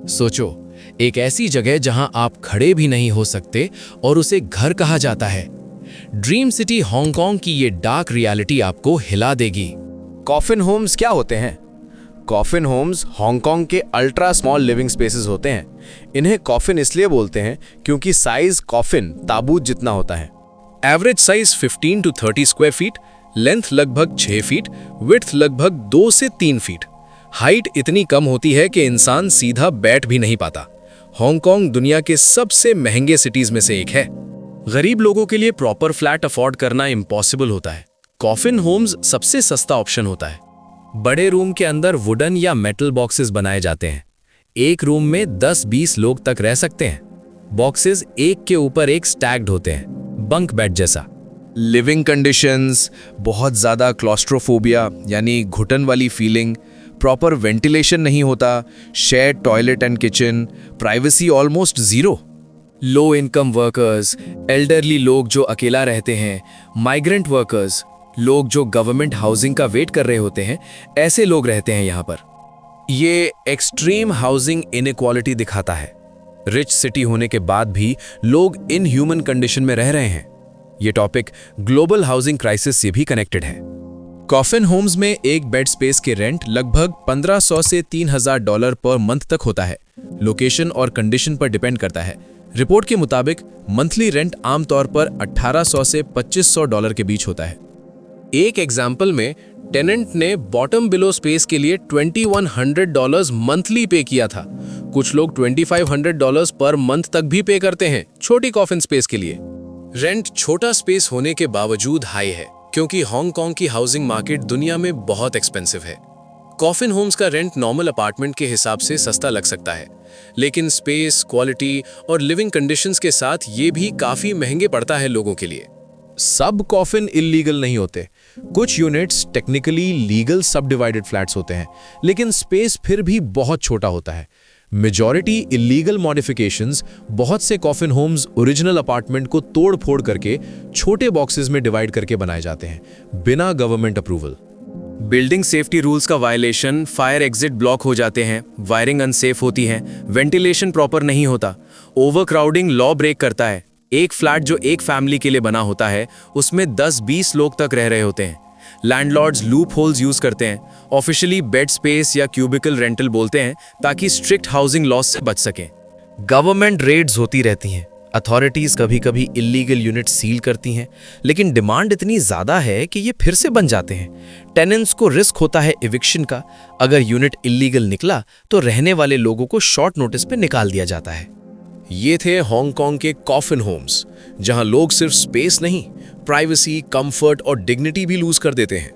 सोचो, एक ऐसी जगह जहां आप खड़े भी नहीं हो सकते और उसे घर कहा जाता है। ड्रीम सिटी हांगकांग की ये डार्क रियलिटी आपको हिला देगी। कॉफिन होम्स क्या होते हैं? कॉफिन होम्स हांगकांग के अल्ट्रा स्मॉल लिविंग स्पेसेस होते हैं। इन्हें कॉफिन इसलिए बोलते हैं क्योंकि साइज कॉफिन ताबूत जितना होता है। Average size 15 to 30 square feet, length लगभग 6 फीट, विड्थ लगभग 2 से 3 फीट। हाइट इतनी कम होती है कि इंसान सीधा बैठ भी नहीं पाता। हांगकांग दुनिया के सबसे महंगे सिटीज में से एक है। गरीब लोगों के लिए प्रॉपर फ्लैट अफोर्ड करना इम्पॉसिबल होता है। कॉफिन होम्स सबसे सस्ता ऑप्शन होता है। बड़े रूम के अंदर वुडन या मेटल बॉक्सेस बनाए जाते हैं। एक रूम में 10-20 लोग तक रह सकते हैं। बॉक्सेस एक के ऊपर एक स्टैक्ड होते हैं, बंक बेड जैसा। लिविंग कंडीशंस, बहुत ज़्यादा क्लॉस्ट्रोफोबिया यानी घुटन वाली फीलिंग, प्रॉपर वेंटिलेशन नहीं होता, shared toilet and kitchen, privacy almost zero. Low income workers, elderly लोग जो अकेला रहते हैं, माइग्रेंट वर्कर्स, लोग जो गवर्नमेंट हाउसिंग का वेट कर रहे होते हैं, ऐसे लोग रहते हैं यहाँ पर। ये एक्सट्रीम हाउसिंग इनइक्वालिटी दिखाता है। रिच सिटी होने के बाद भी लोग इनह्यूमन कंडीशन में रह रहे हैं। ये टॉपिक ग्लोबल हाउसिंग क्राइसिस से भी कनेक्टेड है। कॉफिन होम्स में एक बेड स्पेस के रेंट लगभग $1500 से $3000 पर मंथ तक होता है। लोकेशन और कंडीशन पर डिपेंड करता है। रिपोर्ट के मुताबिक मंथली रेंट आमतौर पर $1800 से $2500 के बीच होता है। एक एग्जाम्पल में टेनेंट ने बॉटम बिलो स्पेस के लिए $2100 मंथली पे किया था। कुछ लोग $2500 पर मंथ तक भी पे करते हैं छोटी कॉफिन स्पेस के लिए। रेंट छोटा स्पेस होने के बावजूद हाई है क्योंकि हांगकांग की हाउसिंग मार्केट दुनिया में बहुत एक्सपेंसिव है। कॉफिन होम्स का रेंट नॉर्मल अपार्टमेंट के हिसाब से सस्ता लग सकता है, लेकिन स्पेस, क्वालिटी और लिविंग कंडीशंस के साथ ये भी काफी महंगे पड़ता है लोगों के लिए। सब कॉफिन इल्लीगल नहीं होते। कुछ यूनिट्स टेक्निकली लीगल सब डिवाइडेड फ्लैट्स होते हैं, लेकिन स्पेस फिर भी बहुत छोटा होता है। मेजॉरिटी इल्लीगल मॉडिफिकेशंस, बहुत से कॉफिन होम्स ओरिजिनल अपार्टमेंट को तोड़ फोड़ करके छोटे बॉक्सेस में डिवाइड करके बनाए जाते हैं, बिना government approval. Building safety rules का वायलेशन, फायर एग्जिट ब्लॉक हो जाते हैं, वायरिंग अनसेफ होती है, वेंटिलेशन प्रॉपर नहीं होता, ओवरक्राउडिंग लॉ ब्रेक करता है। एक फ्लैट जो एक फैमिली के लिए बना होता है, उसमें 10-20 लोग तक रह रहे होते हैं। लैंडलॉर्ड्स लूप होल्स यूज करते हैं। ऑफिशियली बेड स्पेस या क्यूबिकल रेंटल बोलते हैं ताकि स्ट्रिक्ट हाउसिंग लॉस से बच सकें। गवर्नमेंट रेड्स होती रहती हैं। अथॉरिटीज कभी कभी इल्लीगल यूनिट सील करती हैं, लेकिन डिमांड इतनी ज्यादा है कि ये फिर से बन जाते हैं। टेनेंट्स को रिस्क होता है इविक्शन का। अगर यूनिट इल्लीगल निकला तो रहने वाले लोगों को शॉर्ट नोटिस पे निकाल दिया जाता है। ये थे हांगकांग के कॉफिन होम्स, जहां लोग सिर्फ स्पेस नहीं, प्राइवेसी, कंफर्ट और डिग्निटी भी लूज कर देते हैं।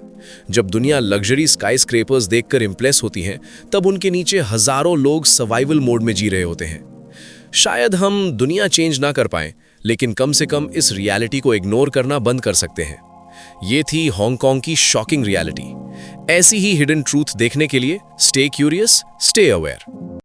जब दुनिया लग्जरी स्काईस्क्रेपर्स देखकर इंप्रेस होती है, तब उनके नीचे हजारों लोग सर्वाइवल मोड में जी रहे होते हैं। शायद हम दुनिया चेंज ना कर पाएं, लेकिन कम से कम इस रियलिटी को इग्नोर करना बंद कर सकते हैं। ये थी हांगकांग की शॉकिंग रियलिटी। ऐसी ही हिडन ट्रूथ देखने के लिए स्टे क्यूरियस, स्टे अवेयर।